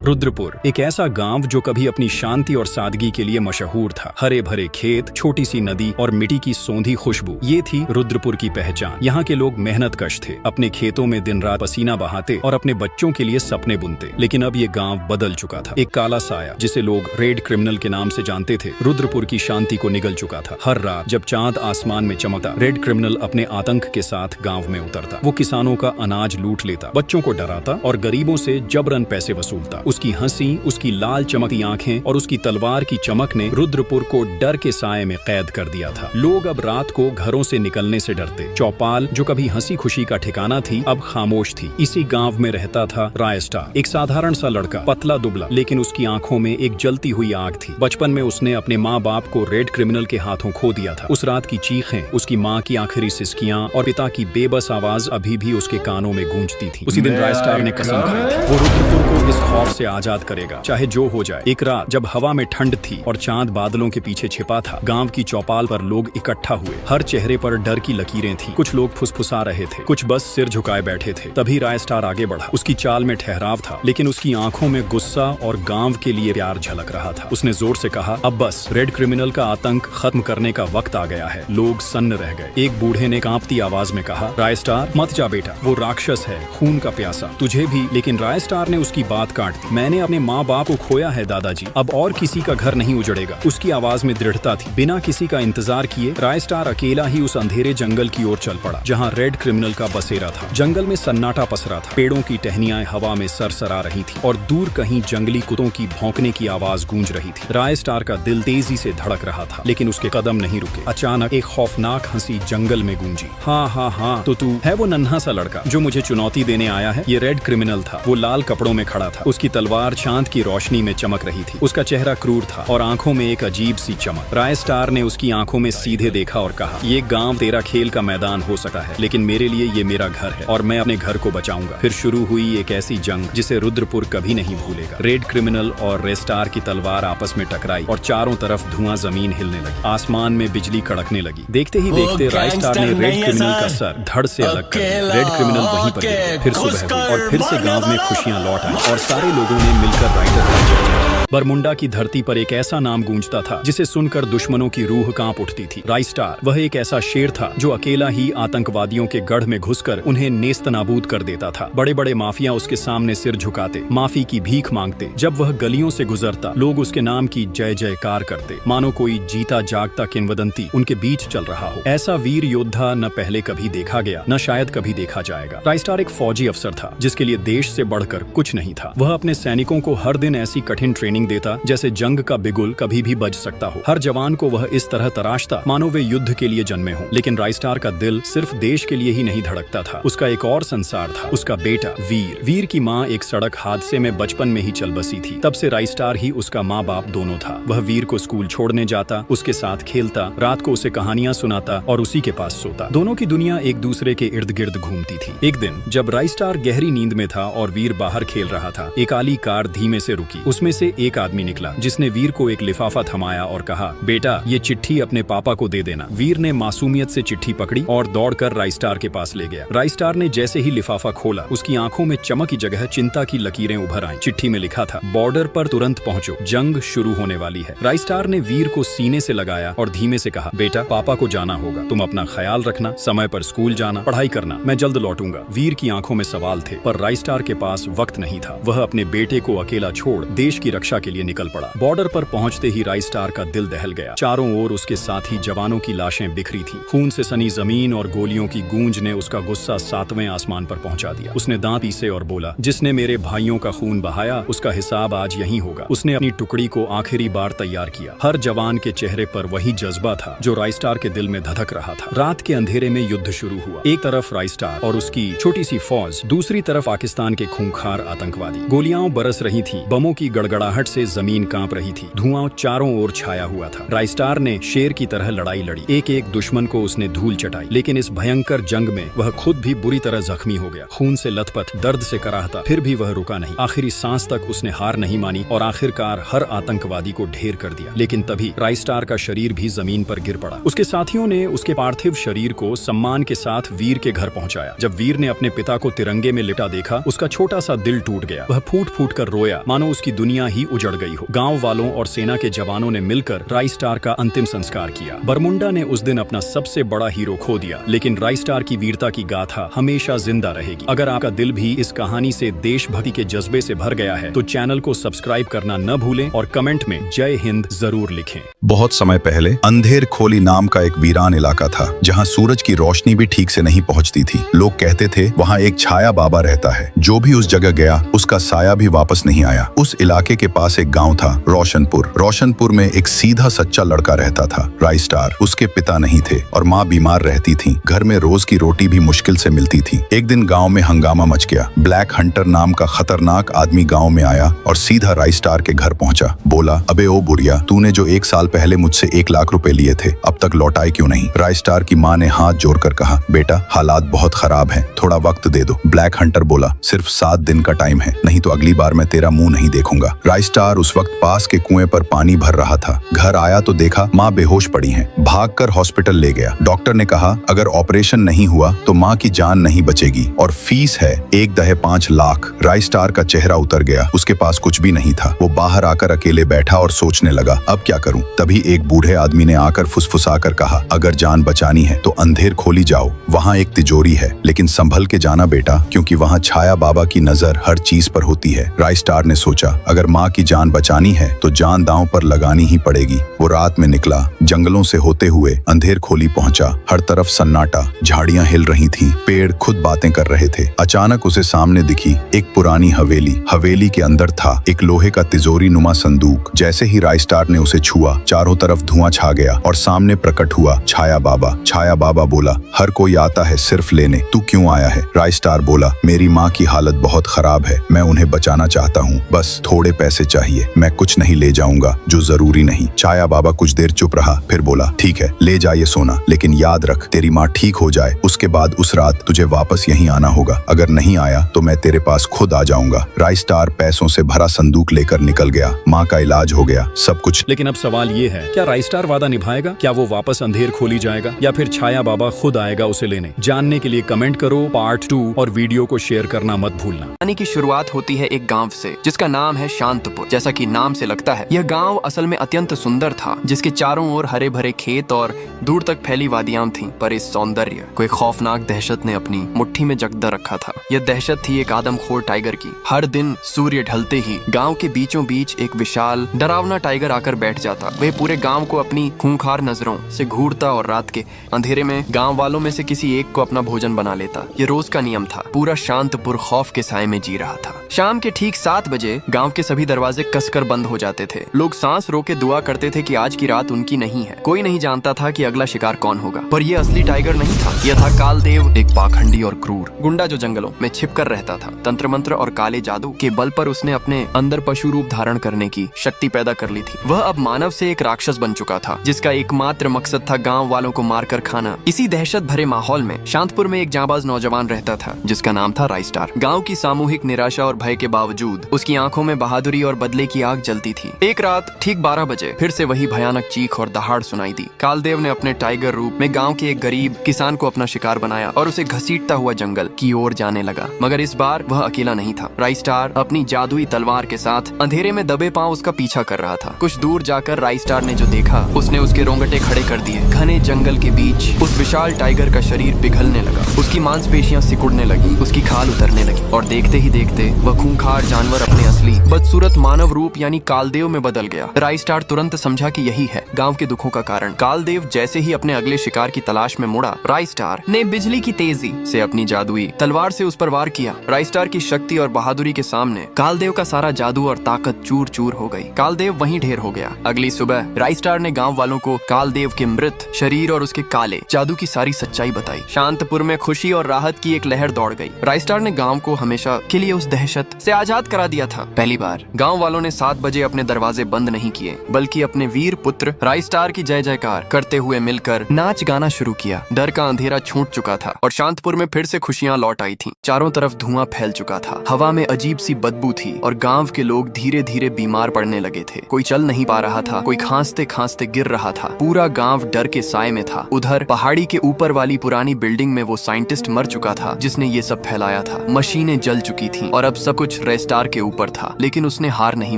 रुद्रपुर एक ऐसा गांव जो कभी अपनी शांति और सादगी के लिए मशहूर था। हरे भरे खेत, छोटी सी नदी और मिट्टी की सौंधी खुशबू, ये थी रुद्रपुर की पहचान। यहाँ के लोग मेहनतकश थे, अपने खेतों में दिन रात पसीना बहाते और अपने बच्चों के लिए सपने बुनते। लेकिन अब ये गांव बदल चुका था। एक काला साया, जिसे लोग रेड क्रिमिनल के नाम से जानते थे, रुद्रपुर की शांति को निगल चुका था। हर रात जब चांद आसमान में चमकता, रेड क्रिमिनल अपने आतंक के साथ गाँव में उतरता। वो किसानों का अनाज लूट लेता, बच्चों को डराता और गरीबों से जबरन पैसे वसूलता। उसकी हंसी, उसकी लाल चमकती आंखें और उसकी तलवार की चमक ने रुद्रपुर को डर के साए में कैद कर दिया था। लोग अब रात को घरों से निकलने से डरते। चौपाल, जो कभी हंसी खुशी का ठिकाना थी, अब खामोश थी। इसी गांव में रहता था राय स्टार, एक साधारण सा लड़का, पतला दुबला, लेकिन उसकी आंखों में एक जलती हुई आग थी। बचपन में उसने अपने माँ बाप को रेड क्रिमिनल के हाथों खो दिया था। उस रात की चीखें, उसकी माँ की आखिरी सिसकियां और पिता की बेबस आवाज अभी भी उसके कानों में गूंजती थी। उसी दिन राय स्टार ने कसम खाई थी, वो रुद्रपुर को इस खौफ से आजाद करेगा, चाहे जो हो जाए। एक रात जब हवा में ठंड थी और चांद बादलों के पीछे छिपा था, गांव की चौपाल पर लोग इकट्ठा हुए। हर चेहरे पर डर की लकीरें थी। कुछ लोग फुसफुसा रहे थे, कुछ बस सिर झुकाए बैठे थे। तभी राय स्टार आगे बढ़ा। उसकी चाल में ठहराव था, लेकिन उसकी आंखों में गुस्सा और गांव के लिए प्यार झलक रहा था। उसने जोर से कहा, अब बस, रेड क्रिमिनल का आतंक खत्म करने का वक्त आ गया है। लोग सन्न रह गए। एक बूढ़े ने कांपती आवाज में कहा, राय स्टार, मत जा बेटा, वो राक्षस है, खून का प्यासा, तुझे भी। लेकिन राय स्टार ने उसकी बात काट दी। मैंने अपने माँ बाप को खोया है दादाजी, अब और किसी का घर नहीं उजड़ेगा। उसकी आवाज में दृढ़ता थी। बिना किसी का इंतजार किए राय स्टार अकेला ही उस अंधेरे जंगल की ओर चल पड़ा, जहाँ रेड क्रिमिनल का बसेरा था। जंगल में सन्नाटा पसरा था। पेड़ों की टहनियां हवा में सरसरा रही थी और दूर कहीं जंगली कुत्तों की भौंकने की आवाज गूंज रही थी। राय स्टार का दिल तेजी से धड़क रहा था, लेकिन उसके कदम नहीं रुके। अचानक एक खौफनाक हंसी जंगल में गूंजी। हाँ हाँ हाँ, तो तू है वो नन्हा सा लड़का जो मुझे चुनौती देने आया है? ये रेड क्रिमिनल था। वो लाल कपड़ों में खड़ा था, उसकी तलवार चांद की रोशनी में चमक रही थी। उसका चेहरा क्रूर था और आंखों में एक अजीब सी चमक। राय स्टार ने उसकी आंखों में सीधे देखा और कहा, ये गांव तेरा खेल का मैदान हो सकता है, लेकिन मेरे लिए ये मेरा घर है और मैं अपने घर को बचाऊंगा। फिर शुरू हुई एक ऐसी जंग जिसे रुद्रपुर कभी नहीं भूलेगा। रेड क्रिमिनल और रेड स्टार की तलवार आपस में टकराई और चारों तरफ धुआं, जमीन हिलने लगी, आसमान में बिजली कड़कने लगी। देखते ही देखते राय स्टार ने रेड क्रिमिनल का सर धड़ से अलग कर दिया। रेड क्रिमिनल वहीं पर गिर गया। फिर सुबह हुई और फिर से गांव में खुशियां लौट आई और सारे लोगों ने मिलकर राइटर का जय जय। बरमुंडा की धरती पर एक ऐसा नाम गूंजता था जिसे सुनकर दुश्मनों की रूह कांप उठती थी। राय स्टार, वह एक ऐसा शेर था जो अकेला ही आतंकवादियों के गढ़ में घुसकर उन्हें नेस्तनाबूद कर देता था। बड़े बड़े माफिया उसके सामने सिर झुकाते, माफी की भीख मांगते। जब वह गलियों से गुजरता, लोग उसके नाम की जय जयकार करते, मानो कोई जीता जागता किंवदंती उनके बीच चल रहा हो। ऐसा वीर योद्धा न पहले कभी देखा गया, न शायद कभी देखा जाएगा। राय स्टार एक फौजी अफसर था जिसके लिए देश से बढ़कर कुछ नहीं था। वह अपने सैनिकों को हर दिन ऐसी कठिन ट्रेनिंग देता जैसे जंग का बिगुल कभी भी बज सकता हो। हर जवान को वह इस तरह तराशता मानो वे युद्ध के लिए जन्मे हों। लेकिन राय स्टार का दिल सिर्फ देश के लिए ही नहीं धड़कता था। उसका एक और संसार था, उसका बेटा वीर। वीर की माँ एक सड़क हादसे में बचपन में ही चल बसी थी। तब से राय स्टार ही उसका माँ बाप दोनों था। वह वीर को स्कूल छोड़ने जाता, उसके साथ खेलता, रात को उसे कहानियां सुनाता और उसी के पास सोता। दोनों की दुनिया एक दूसरे के इर्द गिर्द घूमती थी। एक दिन जब राय स्टार गहरी नींद में था और वीर बाहर खेल रहा था, एक काली कार धीमे से रुकी। उसमें से एक आदमी निकला जिसने वीर को एक लिफाफा थमाया और कहा, बेटा, ये चिट्ठी अपने पापा को दे देना। वीर ने मासूमियत से चिट्ठी पकड़ी और दौड़कर राय स्टार के पास ले गया। राय स्टार ने जैसे ही लिफाफा खोला, उसकी आंखों में चमक की जगह चिंता की लकीरें उभर आईं। चिट्ठी में लिखा था, बॉर्डर पर तुरंत पहुंचो, जंग शुरू होने वाली है। राय स्टार ने वीर को सीने से लगाया और धीमे से कहा, बेटा, पापा को जाना होगा, तुम अपना ख्याल रखना, समय पर स्कूल जाना, पढ़ाई करना, मैं जल्द लौटूंगा। वीर की आंखों में सवाल थे, पर राय स्टार के पास वक्त नहीं था। वह अपने बेटे को अकेला छोड़ देश की रक्षा के लिए निकल पड़ा। बॉर्डर पर पहुंचते ही राय स्टार का दिल दहल गया। चारों ओर उसके साथी जवानों की लाशें बिखरी थीं। खून से सनी जमीन और गोलियों की गूंज ने उसका गुस्सा 7वें आसमान पर पहुंचा दिया। उसने दांत पीसे और बोला, जिसने मेरे भाइयों का खून बहाया, उसका हिसाब आज यहीं होगा। उसने अपनी टुकड़ी को आखिरी बार तैयार किया। हर जवान के चेहरे पर वही जज्बा था जो राय स्टार के दिल में धधक रहा था। रात के अंधेरे में युद्ध शुरू हुआ। एक तरफ राय स्टार और उसकी छोटी सी फौज, दूसरी तरफ पाकिस्तान के खूंखार आतंकवादी। गोलियां बरस रही थी, बमों की गड़गड़ाहट से जमीन कांप रही थी। धुआं चारों ओर छाया हुआ था। राय स्टार ने शेर की तरह लड़ाई लड़ी। एक एक दुश्मन को उसने धूल चटाई, लेकिन इस भयंकर जंग में वह खुद भी बुरी तरह जख्मी हो गया। खून से लथपथ, दर्द से कराहता, फिर भी वह रुका नहीं। आखिरी सांस तक उसने हार नहीं मानी और आखिरकार हर आतंकवादी को ढेर कर दिया। लेकिन तभी राय स्टार का शरीर भी जमीन पर गिर पड़ा। उसके साथियों ने उसके पार्थिव शरीर को सम्मान के साथ वीर के घर पहुंचाया। जब वीर ने अपने पिता को तिरंगे में लिटा देखा, उसका छोटा सा दिल टूट गया। वह फूट फूट फूट कर रोया, मानो उसकी दुनिया ही उजड़ गई हो। गांव वालों और सेना के जवानों ने मिलकर राइस्टार का अंतिम संस्कार किया। बरमुंडा ने उस दिन अपना सबसे बड़ा हीरो खो दिया, लेकिन राइस्टार की वीरता की गाथा हमेशा जिंदा रहेगी। अगर आपका दिल भी इस कहानी से देशभक्ति के जज्बे से भर गया है तो चैनल को सब्सक्राइब करना न भूलें और कमेंट में जय हिंद जरूर लिखें। बहुत समय पहले अंधेर खोली नाम का एक वीरान इलाका था, जहां सूरज की रोशनी भी ठीक से नहीं पहुंचती थी। लोग कहते थे वहां एक छाया बाबा रहता है, जो भी उस जगह गया उसका साया भी वापस नहीं आया। उस इलाके के पास एक गांव था, रोशनपुर। रोशनपुर में एक सीधा सच्चा लड़का रहता था, राइस्टार। उसके पिता नहीं थे और माँ बीमार रहती थी। घर में रोज की रोटी भी मुश्किल से मिलती थी। एक दिन गांव में हंगामा मच गया। ब्लैक हंटर नाम का खतरनाक आदमी गांव में आया और सीधा राइस्टार के घर पहुंचा। बोला, अबे ओ बुढ़िया, तूने जो 1 साल पहले मुझसे 1 लाख रुपए लिए थे, अब तक लौटाए क्यों नहीं? राइस्टार की माँ ने हाथ जोड़कर कहा, बेटा हालात बहुत खराब हैं, थोड़ा वक्त दे दो। ब्लैक हंटर बोला, सिर्फ 7 दिन का टाइम है, नहीं तो अगली बार मैं तेरा मुंह नहीं देखूंगा। राइस्टार उस वक्त पास के कुएं पर पानी भर रहा था। घर आया तो देखा माँ बेहोश पड़ी है। भागकर हॉस्पिटल ले गया। डॉक्टर ने कहा, अगर ऑपरेशन नहीं हुआ तो माँ की जान नहीं बचेगी और फीस है 1.5 लाख। राइस्टार का चेहरा उतर गया। उसके पास कुछ भी नहीं था। वो बाहर आकर अकेले बैठा और सोचने लगा, अब क्या करूं? तभी एक बूढ़े आदमी ने आकर फुसफुसाकर कहा, अगर जान बचानी है तो अंधेर खोली जाओ, वहाँ एक तिजोरी है, लेकिन संभल के जाना बेटा, क्योंकि वहाँ छाया बाबा की नजर हर चीज पर होती है। राइस्टार ने सोचा, अगर माँ की जान बचानी है तो जान दांव पर लगानी ही पड़ेगी। वो रात में निकला, जंगलों से होते हुए अंधेर खोली पहुंचा। हर तरफ सन्नाटा, झाड़ियां हिल रही थीं, पेड़ खुद बातें कर रहे थे। अचानक उसे सामने दिखी एक पुरानी हवेली। हवेली के अंदर था एक लोहे का तिजोरी नुमा संदूक। जैसे ही राइस्टार ने उसे छुआ, चारों तरफ धुआं छा गया और सामने प्रकट हुआ छाया बाबा। छाया बाबा बोला, हर कोई आता है सिर्फ लेने, तू क्यों आया है? राइस्टार बोला, मेरी माँ की हालत बहुत खराब है, मैं उन्हें बचाना चाहता हूँ, बस थोड़े पैसे चाहिए, मैं कुछ नहीं ले जाऊंगा जो जरूरी नहीं। छाया बाबा कुछ देर चुप रहा, फिर बोला, ठीक है ले जा ये सोना, लेकिन याद रख तेरी माँ ठीक हो जाए उसके बाद उस रात तुझे वापस यहीं आना होगा। अगर नहीं आया तो मैं तेरे पास खुद आ जाऊंगा। राइस्टार पैसों से भरा संदूक लेकर निकल गया। माँ का इलाज हो गया, सब कुछ। लेकिन अब सवाल ये है, क्या राइस्टार वादा निभाएगा? क्या वो वापस अंधेर खोली जाएगा या फिर छाया बाबा खुद आएगा उसे लेने? जानने के लिए कमेंट करो पार्ट 2 और वीडियो को शेयर करना मत भूलना। कहानी की शुरुआत होती है एक गांव से, जिसका नाम है शांतपुर। जैसा कि नाम से लगता है, यह गांव असल में अत्यंत सुंदर था, जिसके चारों ओर हरे भरे खेत और दूर तक फैली वादियां थीं। पर इस सौंदर्य को एक खौफनाक दहशत ने अपनी मुट्ठी में जकड़ा रखा था। यह दहशत थी एक आदमखोर टाइगर की। हर दिन सूर्य ढलते ही गांव के बीचों बीच एक विशाल डरावना टाइगर आकर बैठ जाता। वह पूरे गांव को अपनी खूंखार नजरों से घूरता और रात के अंधेरे में गांव वालों में से किसी एक को अपना भोजन बना लेता। ये रोज का नियम था। पूरा शांतपुर खौफ के साए में जी रहा था। शाम के ठीक 7 बजे गांव के सभी दरवाजे कसकर बंद हो जाते थे। लोग सांस रोके दुआ करते थे कि आज की रात उनकी नहीं है। कोई नहीं जानता था कि अगला शिकार कौन होगा, पर यह असली टाइगर नहीं था। यह था कालदेव, एक पाखंडी और क्रूर गुंडा जो जंगलों में छिपकर रहता था। तंत्र मंत्र और काले जादू के बल पर उसने अपने अंदर पशु रूप धारण करने की शक्ति पैदा कर ली थी। वह अब मानव से एक राक्षस बन चुका था, जिसका एकमात्र मकसद था गांव वालों को मारकर खाना। इसी दहशत भरे माहौल में शांतपुर में एक जांबाज नौजवान रहता था, जिसका नाम था राइस्टार। गांव की सामूहिक निराशा और भय के बावजूद उसकी आंखों में बहादुरी और बदले की आग जलती थी। एक रात ठीक 12 बजे फिर से वही भयानक चीख और दहाड़ सुनाई दी। कालदेव ने अपने टाइगर रूप में गांव के एक गरीब किसान को अपना शिकार बनाया और उसे घसीटता हुआ जंगल की ओर जाने लगा। मगर इस बार वह अकेला नहीं था। राइस्टार अपनी जादुई तलवार के साथ अंधेरे में दबे पांव उसका पीछा कर रहा था। कुछ दूर जाकर राइस्टार ने जो देखा, उसने उसके रोंगटे खड़े कर दिए। घने जंगल के बीच उस विशाल टाइगर का शरीर पिघलने लगा। उसकी मांसपेशियां सिकुड़ने लगी, उसकी खाल उतरने लगी और देखते ही देखते वह खूंखार जानवर अपने असली बदसूरत मानव रूप यानी कालदेव में बदल गया। राइस्टार तुरंत समझा कि यही है गांव के दुखों का कारण। कालदेव जैसे ही अपने अगले शिकार की तलाश में मुड़ा, राइस्टार ने बिजली की तेजी से अपनी जादुई तलवार से उस पर वार किया। राइस्टार की शक्ति और बहादुरी के सामने कालदेव का सारा जादू और ताकत चूर चूर हो गई। कालदेव वहीं ढेर हो गया। अगली सुबह राइस्टार ने गांव वालों को कालदेव के मृत शरीर और उसके काले जादू की सारी सच्चाई बताई। शांतपुर में खुशी और राहत की एक लहर दौड़ गई। राइस्टार ने गांव को हमेशा के लिए उस दहशत से आजाद करा दिया था। पहली बार गांव वालों ने 7 बजे अपने दरवाजे बंद नहीं किए, बल्कि अपने वीर पुत्र राइस्टार की जय जयकार करते हुए मिलकर नाच गाना शुरू किया। डर का अंधेरा छूट चुका था और शांतपुर में फिर से खुशियां लौट आई थीं। चारों तरफ धुआं फैल चुका था। हवा में अजीब सी बदबू थी और गांव के लोग धीरे धीरे बीमार पड़ने लगे थे। कोई चल नहीं पा रहा था, कोई खांसते खांसते गिर रहा था। पूरा गांव डर के साए में था। उधर पहाड़ी के ऊपर वाली पुरानी बिल्डिंग में वो साइंटिस्ट मर चुका था जिसने ये सब फैलाया था। मशीनें जल चुकी थीं और अब सब कुछ कुछ रेस्टार के ऊपर था, लेकिन उसने हार नहीं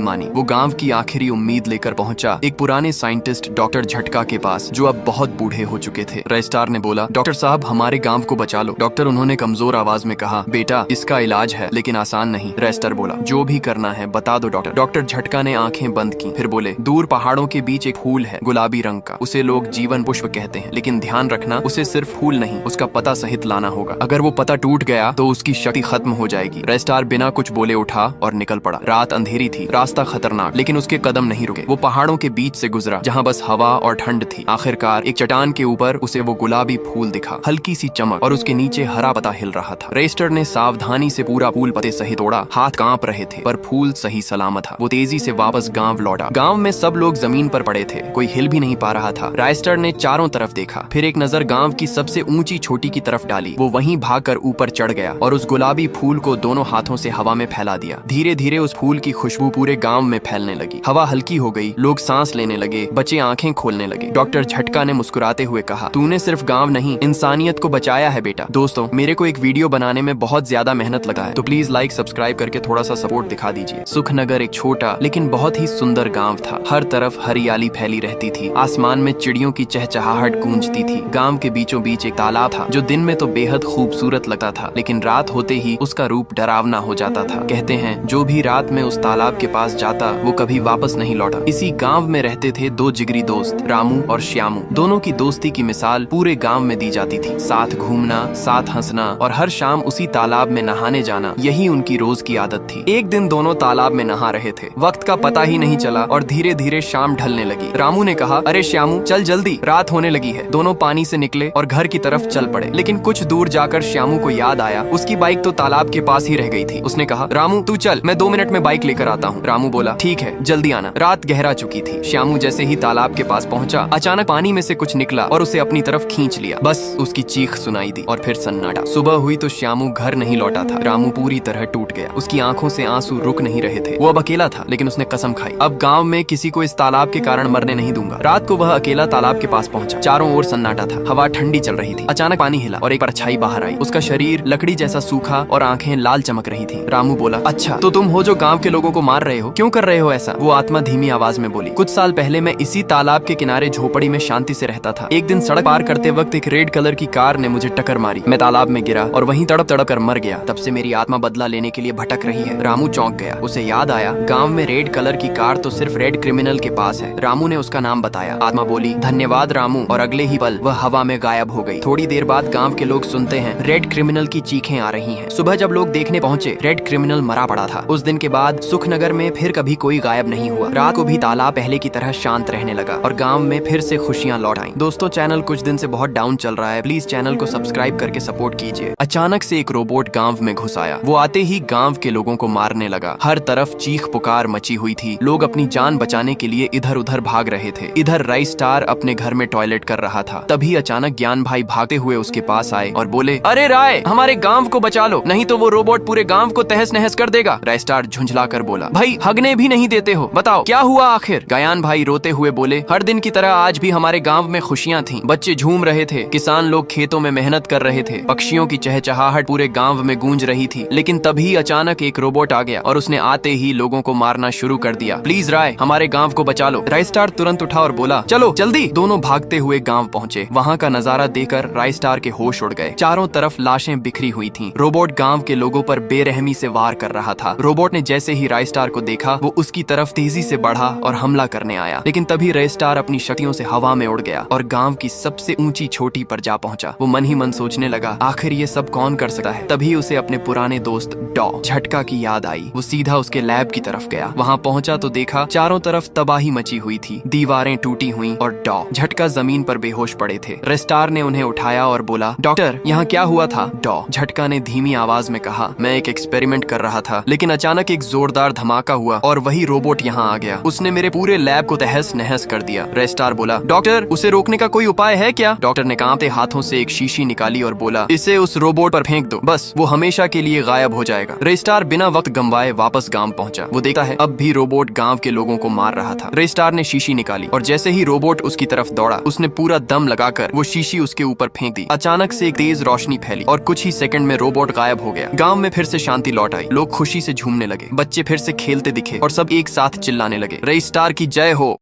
मानी। वो गांव की आखिरी उम्मीद लेकर पहुंचा एक पुराने साइंटिस्ट डॉक्टर झटका के पास, जो अब बहुत बूढ़े हो चुके थे। रेस्टार ने बोला, डॉक्टर साहब हमारे गांव को बचा लो। डॉक्टर उन्होंने कमजोर आवाज में कहा, बेटा इसका इलाज है लेकिन आसान नहीं। रेस्टार बोला, जो भी करना है बता दो डॉक्टर। डॉक्टर झटका ने आंखें बंद की, फिर बोले, दूर पहाड़ों के बीच एक फूल है गुलाबी रंग का, उसे लोग जीवन पुष्प कहते हैं, लेकिन ध्यान रखना उसे सिर्फ फूल नहीं, उसका पता सहित लाना होगा। अगर वो पता टूट गया तो उसकी शक्ति खत्म हो जाएगी। रेस्टार बिना कुछ बोले उठा और निकल पड़ा। रात अंधेरी थी, रास्ता खतरनाक, लेकिन उसके कदम नहीं रुके। वो पहाड़ों के बीच से गुजरा जहाँ बस हवा और ठंड थी। आखिरकार एक चट्टान के ऊपर उसे वो गुलाबी फूल दिखा, हल्की सी चमक, और उसके नीचे हरा पत्ता हिल रहा था। रेस्टर ने सावधानी से पूरा फूल पत्ते सहित तोड़ा। हाथ कांप रहे थे पर फूल सही सलामत था। वो तेजी से वापस गांव लौटा। गांव में सब लोग जमीन पर पड़े थे, कोई हिल भी नहीं पा रहा था। रेस्टर ने चारों तरफ देखा, फिर एक नजर गांव की सबसे ऊंची चोटी की तरफ डाली। वो वहीं भागकर ऊपर चढ़ गया और उस गुलाबी फूल को दोनों हाथों से हवा में फैला दिया। धीरे धीरे उस फूल की खुशबू पूरे गांव में फैलने लगी। हवा हल्की हो गई, लोग सांस लेने लगे, बच्चे आंखें खोलने लगे। डॉक्टर झटका ने मुस्कुराते हुए कहा, तूने सिर्फ गांव नहीं, इंसानियत को बचाया है बेटा। दोस्तों, मेरे को एक वीडियो बनाने में बहुत ज्यादा मेहनत लगा है, तो प्लीज लाइक सब्सक्राइब करके थोड़ा सा सपोर्ट दिखा दीजिए। सुखनगर एक छोटा लेकिन बहुत ही सुंदर गाँव था। हर तरफ हरियाली फैली रहती थी, आसमान में चिड़ियों की चहचहाहट गूंजती थी। गांव के बीचों बीच एक तालाब था, जो दिन में तो बेहद खूबसूरत लगता था, लेकिन रात होते ही उसका रूप डरावना हो जाता था। कहते हैं जो भी रात में उस तालाब के पास जाता वो कभी वापस नहीं लौटा। इसी गांव में रहते थे दो जिगरी दोस्त, रामू और श्यामू। दोनों की दोस्ती की मिसाल पूरे गांव में दी जाती थी। साथ घूमना, साथ हंसना और हर शाम उसी तालाब में नहाने जाना, यही उनकी रोज की आदत थी। एक दिन दोनों तालाब में नहा रहे थे, वक्त का पता ही नहीं चला और धीरे धीरे शाम ढलने लगी। रामू ने कहा, अरे श्यामू चल जल्दी, रात होने लगी है। दोनों पानी से निकले और घर की तरफ चल पड़े, लेकिन कुछ दूर जाकर श्यामू को याद आया उसकी बाइक तो तालाब के पास ही रह गई थी। उसने कहा, रामू तू चल, मैं 2 मिनट में बाइक लेकर आता हूँ। रामू बोला, ठीक है जल्दी आना। रात गहरा चुकी थी। श्यामू जैसे ही तालाब के पास पहुंचा, अचानक पानी में से कुछ निकला और उसे अपनी तरफ खींच लिया। बस उसकी चीख सुनाई दी और फिर सन्नाटा। सुबह हुई तो श्यामू घर नहीं लौटा था। रामू पूरी तरह टूट गया, उसकी आंखों से आंसू रुक नहीं रहे थे। वो अब अकेला था, लेकिन उसने कसम खाई, अब गाँव में किसी को इस तालाब के कारण मरने नहीं दूंगा। रात को वह अकेला तालाब के पास पहुंचा। चारों ओर सन्नाटा था, हवा ठंडी चल रही थी। अचानक पानी हिला और एक परछाई बाहर आई। उसका शरीर लकड़ी जैसा सूखा और आंखें लाल चमक रही थी। रामू बोला, अच्छा तो तुम हो जो गांव के लोगों को मार रहे हो, क्यों कर रहे हो ऐसा? वो आत्मा धीमी आवाज में बोली, कुछ साल पहले मैं इसी तालाब के किनारे झोपड़ी में शांति से रहता था। एक दिन सड़क पार करते वक्त एक रेड कलर की कार ने मुझे टक्कर मारी। मैं तालाब में गिरा और वहीं तड़प तड़प कर मर गया। तब से मेरी आत्मा बदला लेने के लिए भटक रही है। रामू चौंक गया। उसे याद आया, गाँव में रेड कलर की कार तो सिर्फ रेड क्रिमिनल के पास है। रामू ने उसका नाम बताया। आत्मा बोली, धन्यवाद रामू, और अगले ही पल वह हवा में गायब हो गई। थोड़ी देर बाद गांव के लोग सुनते हैं रेड क्रिमिनल की चीखें आ रही हैं। सुबह जब लोग देखने पहुंचे, रेड क्रिमिनल मरा पड़ा था। उस दिन के बाद सुखनगर में फिर कभी कोई गायब नहीं हुआ। रात को भी तालाब पहले की तरह शांत रहने लगा और गांव में फिर से खुशियां लौट आईं। दोस्तों, चैनल कुछ दिन से बहुत डाउन चल रहा है, प्लीज चैनल को सब्सक्राइब करके सपोर्ट कीजिए। अचानक से एक रोबोट गांव में घुस आया। वो आते ही गांव के लोगों को मारने लगा। हर तरफ चीख पुकार मची हुई थी। लोग अपनी जान बचाने के लिए इधर उधर भाग रहे थे। इधर रायस्टार अपने घर में टॉयलेट कर रहा था। तभी अचानक ज्ञान भाई भागते हुए उसके पास आए और बोले, अरे राय, हमारे गांव को बचा लो, नहीं तो वो रोबोट पूरे गांव को तहस नहस कर देगा। रायस्टार झुंझला कर बोला, भाई हगने भी नहीं देते हो, बताओ क्या हुआ आखिर? ज्ञान भाई रोते हुए बोले, हर दिन की तरह आज भी हमारे गांव में खुशियां थीं। बच्चे झूम रहे थे, किसान लोग खेतों में मेहनत कर रहे थे, पक्षियों की चहचहाहट पूरे गांव में गूंज रही थी। लेकिन तभी अचानक एक रोबोट आ गया और उसने आते ही लोगों को मारना शुरू कर दिया। प्लीज राय, हमारे गांव को बचा लो। रायस्टार तुरंत उठा और बोला, चलो जल्दी। दोनों भागते हुए गांव पहुंचे। वहां का नजारा देखकर रायस्टार के होश उड़ गए। चारों तरफ लाशें बिखरी हुई थीं। रोबोट गांव के लोगों पर बेरहमी से वार कर रहा था। रोबोट ने जैसे ही रायस्टार को देखा, वो उसकी तरफ तेजी से बढ़ा और हमला करने आया। लेकिन तभी रायस्टार अपनी शक्तियों से हवा में उड़ गया और गांव की सबसे ऊंची चोटी पर जा पहुंचा। वो मन ही मन सोचने लगा, आखिर ये सब कौन कर सकता है? तभी उसे अपने पुराने दोस्त डॉ झटका की याद आई। वो सीधा उसके लैब की तरफ गया। वहां पहुंचा तो देखा चारों तरफ तबाही मची हुई थी। दीवारें टूटी हुई और डॉ झटका जमीन पर बेहोश पड़े थे। रायस्टार ने उन्हें उठाया और बोला, डॉक्टर यहाँ क्या हुआ था? डॉ झटका ने धीमी आवाज में कहा, मैं एक एक्सपेरिमेंट कर रहा था, लेकिन अचानक एक जोरदार धमाका हुआ और वही रोबोट यहाँ आ गया। उसने मेरे पूरे लैब को तहस नहस कर दिया। रायस्टार बोला, डॉक्टर उसे रोकने का कोई उपाय है क्या? डॉक्टर ने कांपते हाथों से एक शीशी निकाली और बोला, इसे उस रोबोट पर फेंक दो, बस वो हमेशा के लिए गायब हो जाएगा। रायस्टार बिना वक्त गंवाए वापस गांव पहुंचा। वो देखता है अब भी रोबोट गांव के लोगों को मार रहा था। रायस्टार ने शीशी निकाली और जैसे ही रोबोट उसकी तरफ दौड़ा, उसने पूरा दम लगाकर वो शीशी उसके ऊपर फेंक दी। अचानक से एक तेज रोशनी फैली और कुछ ही सेकंड में रोबोट गायब हो गया। गांव में फिर से शांति लौट आई। लोग खुशी से झूमने लगे, बच्चे फिर से खेलते दिखे और सब एक साथ चिल्लाने लगे, रईस स्टार की जय हो।